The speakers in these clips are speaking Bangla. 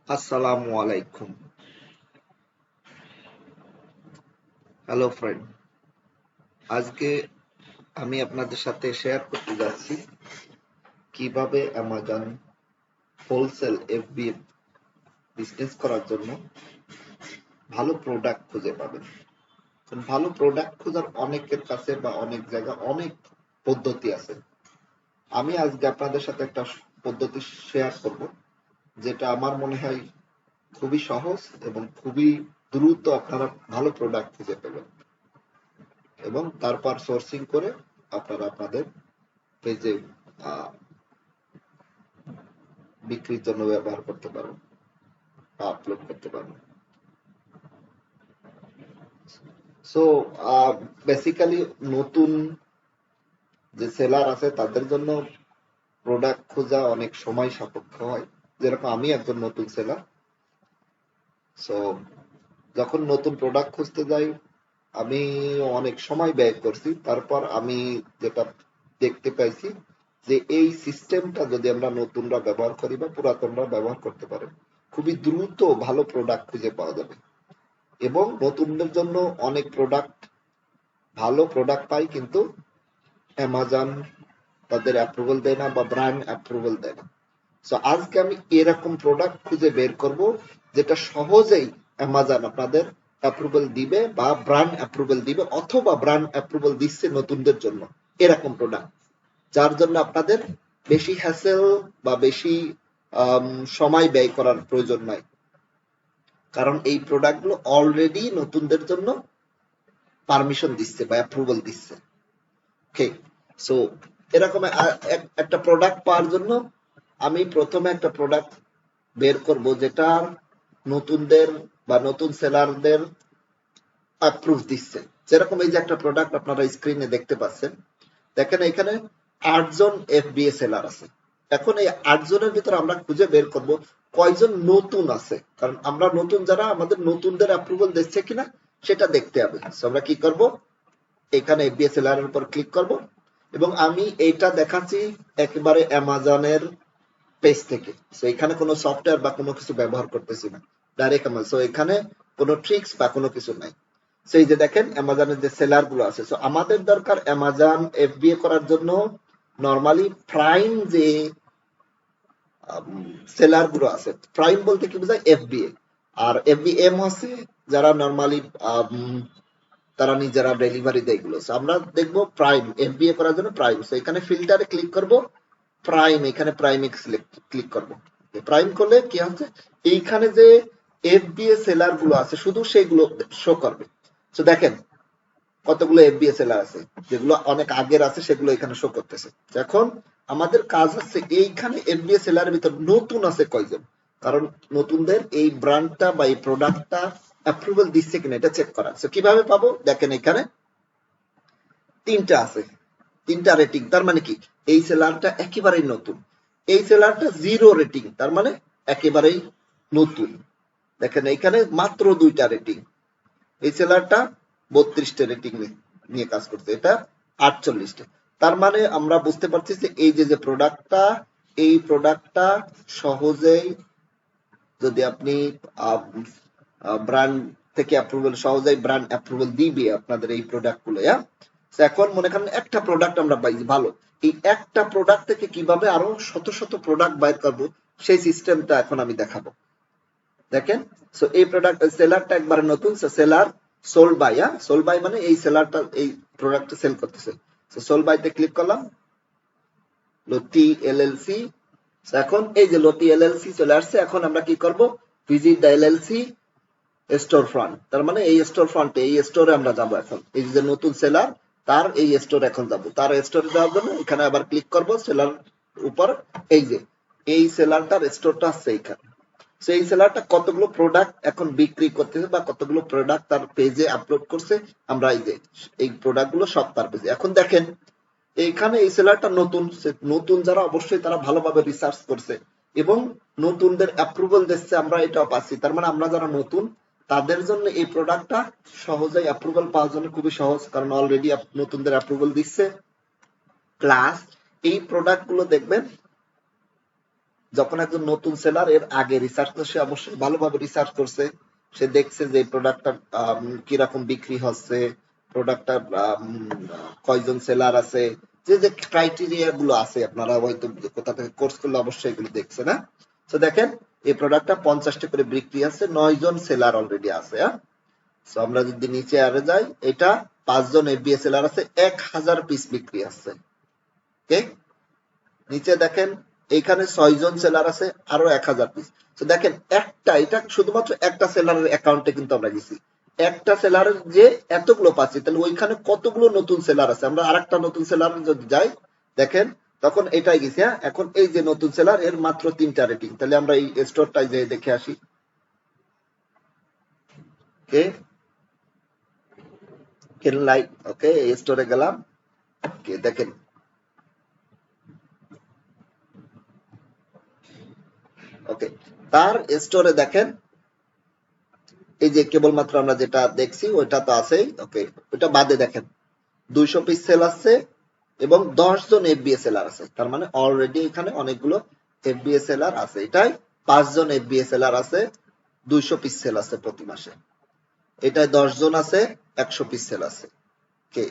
আসসালামু আলাইকুম। হ্যালো ফ্রেন্ড, আজকে আমি আপনাদের সাথে শেয়ার করতে যাচ্ছি কিভাবে অ্যামাজন হোলসেল এফবি বিজনেস করার জন্য ভালো প্রোডাক্ট খুঁজে পাবেন। কারণ ভালো প্রোডাক্ট খোঁজার অনেকের কাছে বা অনেক জায়গা অনেক পদ্ধতি আছে। আমি আজকে আপনাদের সাথে একটা পদ্ধতি শেয়ার করব, যেটা আমার মনে হয় খুবই সহজ এবং খুবই দ্রুত আপনারা ভালো প্রোডাক্ট খুঁজে পাবেন এবং তারপর সোর্সিং করে আপনারা আপনাদের পেজে বিক্রির জন্য ব্যবহার করতে পারো বা আপলোড করতে পারো। সো বেসিক্যালি নতুন যে সেলার আছে তাদের জন্য প্রোডাক্ট খোঁজা অনেক সময় সাপেক্ষ হয়। যেরকম আমি একজন নতুন সেলার। সো যখন নতুন প্রোডাক্ট খুঁজতে যাই আমি অনেক সময় ব্যয় করছি। তারপর আমি যেটা দেখতে পাইছি যে এই সিস্টেমটা যদি আমরা নতুনরা ব্যবহার করি বা পুরাতনরা ব্যবহার করতে পারে, খুবই দ্রুত ভালো প্রোডাক্ট খুঁজে পাওয়া যাবে এবং নতুনদের জন্য অনেক প্রোডাক্ট ভালো প্রোডাক্ট পাই, কিন্তু অ্যামাজন তাদের অ্যাপ্রুভাল দেয় না বা ব্র্যান্ড অ্যাপ্রুভাল দেয় না। সো আজকে আমি এরকম প্রোডাক্ট খুঁজে বের করব যেটা সহজেই অ্যামাজন আপনাদের অ্যাপ্রুভাল দিবে বা ব্র্যান্ড অ্যাপ্রুভাল দিবে, অথবা ব্র্যান্ড অ্যাপ্রুভাল দিচ্ছে নতুনদের জন্য এরকম প্রোডাক্ট, যার জন্য আপনাদের বেশি হ্যাসেল বা বেশি সময় ব্যয় করার প্রয়োজন নাই, কারণ এই প্রোডাক্টগুলো অলরেডি নতুনদের জন্য পারমিশন দিচ্ছে বা অ্যাপ্রুভাল দিচ্ছে। ওকে, সো এরকম একটা প্রোডাক্ট পাওয়ার জন্য আমি প্রথমে একটা প্রোডাক্ট বের করব যেটা নতুনদের বা নতুন সেলারদের অ্যাপ্রুভ দিচ্ছে। যেরকম এই যে একটা প্রোডাক্ট আপনারা স্ক্রিনে দেখতে পাচ্ছেন, দেখেন এখানে 8 জন এফবিএ সেলার আছে। এখন এই 8 জনের ভিতরে আমরা খুঁজে বের করব কয়জন নতুন আছে, কারণ আমরা নতুন যারা আমাদের নতুনদের অ্যাপ্রুভাল দিচ্ছে কিনা সেটা দেখতে হবে। So আমরা কি করব, এখানে এফবিএ সেলার এর উপর ক্লিক করব এবং আমি এইটা দেখাচ্ছি একেবারে অ্যামাজনের পেজ থেকে। সো এখানে কোনো সফটওয়্যার বা কোনো কিছু ব্যবহার করতেছি না, ডাইরেক্ট আমার। সো এখানে কোনো ট্রিক্স বা কোনো কিছু নাই। সো এই যে দেখেন অ্যামাজনের যে সেলার গুলো আছে, সো আমাদের দরকার অ্যামাজন এফবিএ করার জন্য নরমালি প্রাইম যে সেলার গুলো আছে। প্রাইম বলতে কি বোঝায়, এফবিএ। আর এফবিএম হচ্ছে যারা নরমালি তারা নিজেরা ডেলিভারি দেয় এগুলো। So আমরা দেখবো প্রাইম এফবিএ করার জন্য প্রাইম। সো এখানে ফিল্টারে ক্লিক করব, প্রাইম, এখানে প্রাইমে ক্লিক করব। প্রাইম করলে কি হচ্ছে, এইখানে যে এফবিএ সেলার গুলো আছে শুধু সেইগুলো শো করবে। তো দেখেন কতগুলো এফবিএ সেলার আছে, যেগুলো অনেক আগের আছে সেগুলো এখানে শো করতেছে। এখন আমাদের কাজ হচ্ছে এইখানে এফবিএ সেলারের ভিতর নতুন আছে কয়জন, কারণ নতুনদের এই ব্র্যান্ডটা বা এই প্রোডাক্টটা অ্যাপ্রুভাল দিচ্ছে কিনা এটা চেক করা। তো কিভাবে পাবো, দেখেন এখানে 3টা আছে, 3টা রেটিং। তার মানে কি, এই সেলারটা একেবারেই নতুন। এই সেলারটা 0 রেটিং, তার মানে একেবারেই নতুন। দেখেন এখানে মাত্র 2টা রেটিং। এই সেলারটা 32টা রেটিং নিয়ে কাজ করছে, এটা 48টা। তার মানে আমরা বুঝতে পারছি যে এই যে প্রোডাক্টটা, এই প্রোডাক্টটা সহজেই যদি আপনি ব্র্যান্ড থেকে অ্যাপ্রুভাল, সহজেই ব্র্যান্ড অ্যাপ্রুভাল দিবে আপনাদের এই প্রোডাক্ট গুলো। এখন মনে করেন একটা প্রোডাক্ট আমরা পাইছি ভালো, এই একটা প্রোডাক্ট থেকে কিভাবে আরো শত শত প্রোডাক্ট বাইর করবো সেই সিস্টেমটা এখন আমি দেখাবো। দেখেন, সো এই প্রোডাক্ট সেলারটা একবারে নতুন। Seller sold by, sold by মানে এই সেলারটা এই প্রোডাক্টটা সেল করতেছে। সোল্ড বাইতে ক্লিক করলাম, লতি এলএলসি। এখন এই যে লতি এলএলসি চলে আসছে। এখন আমরা কি করব, visit the LLC store front, তার মানে এই স্টোর ফ্রন্টে, এই স্টোরে আমরা যাবো। এখন এই যে নতুন সেলার, তার এই স্টোরে এখন যাবো। তার স্টোরে যাওয়ার জন্য এখানে আবার ক্লিক করব সেলার উপর। এই যে এই সেলারটার স্টোরটা আছে এইখানে। সেই সেলারটা কতগুলো প্রোডাক্ট এখন বিক্রি করতেছে বা কতগুলো প্রোডাক্ট তার পেজে আপলোড করছে, আমরা এই যে এই প্রোডাক্ট গুলো সব তার পেজে। এখন দেখেন এইখানে এই সেলারটা নতুন, নতুন যারা অবশ্যই তারা ভালোভাবে রিসার্চ করছে এবং নতুনদের অ্যাপ্রুভাল দিচ্ছে, আমরা এটাও পাচ্ছি। তার মানে আমরা যারা নতুন তাদের জন্য এই প্রোডাক্টটা সহজেই অ্যাপ্রুভাল পাওয়ার জন্য খুবই সহজ, কারণ অলরেডি নতুনদের অ্যাপ্রুভাল দিচ্ছে। প্লাস এই প্রোডাক্ট গুলো দেখবেন যখন একজন নতুন সেলার এর আগে রিসার্চ তো সে অবশ্যই ভালোভাবে রিসার্চ করছে, সে দেখছে যে প্রোডাক্টটা কিরকম বিক্রি হচ্ছে, প্রোডাক্টটা কয়জন সেলার আছে, যে যে ক্রাইটেরিয়া গুলো আছে আপনারা হয়তো কোথা থেকে কোর্স করলে অবশ্যই এগুলো দেখছে না। তো দেখেন এই প্রোডাক্টটা 50টা করে বিক্রি আছে, 9 জন সেলার অলরেডি আছে। হ্যাঁ, তো আমরা যদি নিচে আরে যাই, এটা 5 জন এফবিএ সেলার আছে, 1000 পিস বিক্রি আছে। ওকে, নিচে দেখেন এইখানে 6 জন সেলার আছে, আরো 1000 পিস। তো দেখেন একটা, এটা শুধুমাত্র একটা সেলারের অ্যাকাউন্টে কিন্তু আমরা গেছি, একটা সেলারের যে এতগুলো পাচ্ছি, তাহলে ওইখানে কতগুলো নতুন সেলার আছে। আমরা আরেকটা নতুন সেলার যদি যাই, দেখেন তখন এটাই গেছি। হ্যাঁ, এখন এই যে নতুন সেলার এর মাত্র 3টা রেটিং, তাহলে আমরা এই স্টোরটাই যে দেখে আসি। ওকে, লাইক ওকে, এই স্টোরে গেলাম। ওকে, দেখেন ওকে, তার স্টোরে দেখেন এই যে কেবলমাত্র আমরা যেটা দেখছি ওইটা তো আছেই। ওকে, ওইটা বাদে দেখেন 200 পিস সেল আছে এবং 10 জন এফবিএ সেলার আছে, তার মানে অলরেডি এখানে অনেকগুলো এফবিএ সেলার আছে। এটাই 5 জন এফবিএ সেলার আছে, 200 পিস সেল আছে প্রতি মাসে। এটাই 10 জন আছে, 100 পিস সেল আছে। ওকে,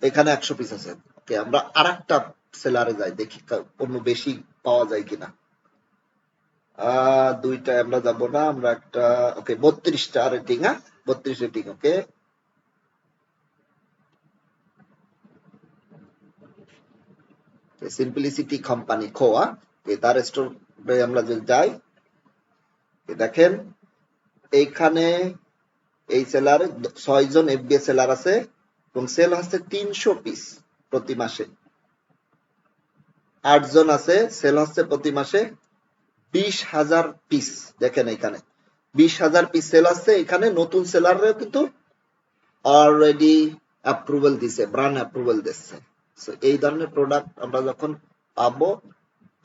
এখানে 100 পিস আছে। ওকে, আমরা আরেকটা সেলারে যাই, দেখি অন্য বেশি পাওয়া যায় কিনা। দুইটা আমরা যাব না, আমরা একটা ওকে 32টা রেটিং। হ্যাঁ, 32 রেটিং। ওকে, সিম্পলিসিটি কোম্পানি খোয়া, তার স্টোরে আমরা যদি যাই, দেখেন এইখানে এই সেলারে 6 জন এফবিএ সেলার আছে এবং সেল হচ্ছে 300 পিস প্রতি মাসে। 8 জন আছে, সেল হচ্ছে প্রতি মাসে 20,000 পিস। দেখেন এখানে 20,000 পিস সেল আছে। এখানে নতুন সেলাররা কিন্তু অলরেডি অ্যাপ্রুভাল দিছে, ব্র্যান্ড অ্যাপ্রুভাল দিচ্ছে। সো এই ধরনের প্রোডাক্ট আমরা যখন পাবো,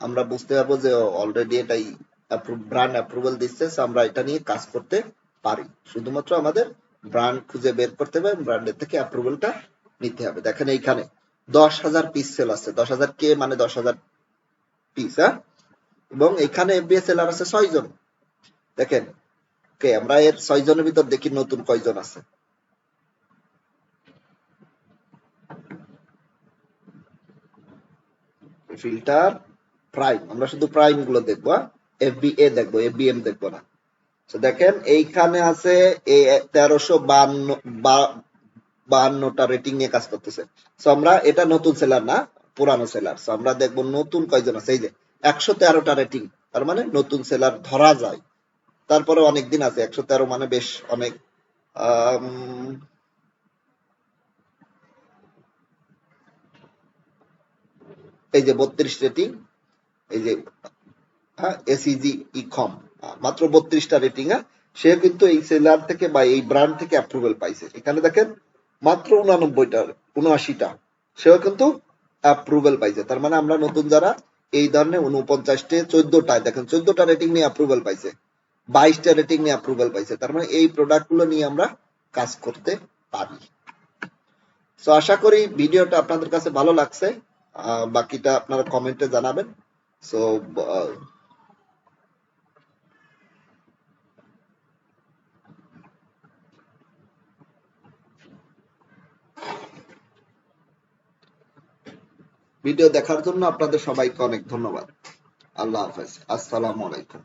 আমরা বুঝতে পারবো যে অলরেডি এটাই ব্র্যান্ড অ্যাপ্রুভাল দিচ্ছে। আমরা এটা নিয়ে কাজ করতে পারি, শুধুমাত্র আমাদের ব্র্যান্ড খুঁজে বের করতে হবে, ব্র্যান্ডের থেকে অ্যাপ্রুভালটা নিতে হবে। দেখেন এইখানে 10,000 পিস সেল আছে, 10,000 কে মানে 10,000 পিস। হ্যাঁ, এবং এখানে এফবিএস সেলার আছে 6 জন। দেখেন কে, আমরা এর 6 জনের ভিতর দেখি নতুন কয়জন আছে। ফিল্টার প্রাইম, আমরা শুধু প্রাইম গুলো দেখবো, এফবিএ দেখবো, এফবিএম দেখবো না। তো দেখেন এইখানে আছে 1352টা রেটিং নিয়ে কাজ করতেছে। তো আমরা এটা নতুন সেলার না, পুরানো সেলার। তো আমরা দেখবো নতুন কয়জন আছে। এই যে 113টা রেটিং, তার মানে নতুন সেলার ধরা যায়। তারপরে অনেক দিন আছে, 113 মানে বেশ অনেক। এই যে 32 রেটিং, এই যে এসইজি ইকম, মাত্র 32টা রেটিং। সে কিন্তু এই সেলার থেকে বা এই ব্র্যান্ড থেকে অ্যাপ্রুভাল পাইছে। এখানে দেখেন মাত্র 89টা, 79টা, সেও কিন্তু অ্যাপ্রুভাল পাইছে। তার মানে আমরা নতুন যারা এই ধরনের 49টে 14টায় দেখেন 14টা রেটিং নিয়ে অ্যাপ্রুভাল পাইছে, 22টা রেটিং নিয়ে অ্যাপ্রুভাল পাইছে। তার মানে এই প্রোডাক্ট গুলো নিয়ে আমরা কাজ করতে পারি। তো আশা করি ভিডিওটা আপনাদের কাছে ভালো লাগছে। বাকিটা আপনারা কমেন্টে জানাবেন। সো ভিডিও দেখার জন্য আপনাদের সবাইকে অনেক ধন্যবাদ। আল্লাহ হাফেজ, আসসালামু আলাইকুম।